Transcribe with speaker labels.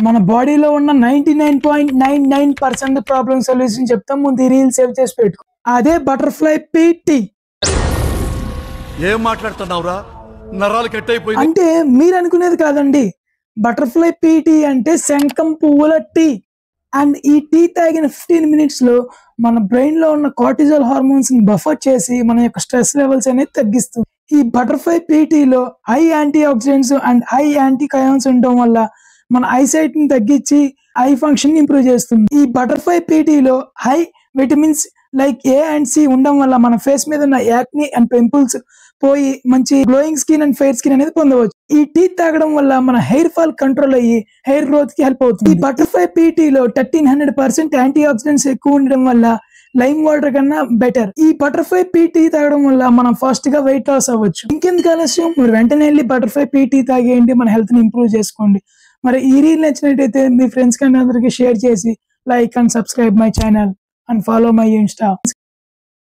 Speaker 1: మన బాడీలో ఉన్న 99.99% ప్రాబ్లమ్ సొల్యూషన్ చెప్తాం. ముందు రీల్ సేవ్ చేసి పెట్టుకో. అదే బటర్ఫ్లై పీటీ.
Speaker 2: ఏం మాట్లాడుతున్నావురా? నరాలు కట్ అయిపోయింది.
Speaker 1: అంటే మీరు అనుకునేది కాదండి. బటర్ఫ్లై పీటీ అంటే శంఖం పువ్వుల టీ. అండ్ ఈ టీ తాగిన 15 minutes లో మన బ్రెయిన్ లో ఉన్న కార్టిజాల్ హార్మోన్స్ ని బఫర్ చేసి మన యొక్క స్ట్రెస్ లెవెల్స్ అనేది తగ్గిస్తుంది. ఈ బటర్ఫ్లై పీటీలో high antioxidants and high anthocyanins ఉండడం వల్ల మన ఐసైట్ ని తగ్గించి ఐ ఫంక్షన్ ఇంప్రూవ్ చేస్తుంది. ఈ బటర్ఫ్లై పీటీలో high vitamins like A and C ఉండడం వల్ల మన ఫేస్ మీద ఉన్న యాక్ని అండ్ పింపుల్స్ పోయి మంచి glowing skin and fair skin అనేది పొందవచ్చు. ఈ టీ తాగడం వల్ల మన హెయిర్ ఫాల్ కంట్రోల్ అయ్యి హెయిర్ గ్రోత్ కి హెల్ప్ అవుతుంది. ఈ బటర్ఫ్లై పీటీలో 1300% యాంటీ ఆక్సిడెంట్స్ ఎక్కువ ఉండడం వల్ల లైమ్ వాటర్ కన్నా బెటర్. ఈ బటర్ఫ్లై పీటీ తాగడం వల్ల మనం ఫాస్ట్ గా వెయిట్ లాస్ అవ్వచ్చు. ఇంకెందుకు ఆలస్యం, మీరు వెంటనే వెళ్ళి బటర్ఫ్లై పీటీ తాగేయండి, మన హెల్త్ ని ఇంప్రూవ్ చేసుకోండి. మరి ఈ రీల్ నచ్చినట్టయితే మీ ఫ్రెండ్స్ కన్నా అందరికి షేర్ చేసి like and subscribe my channel and follow my Insta.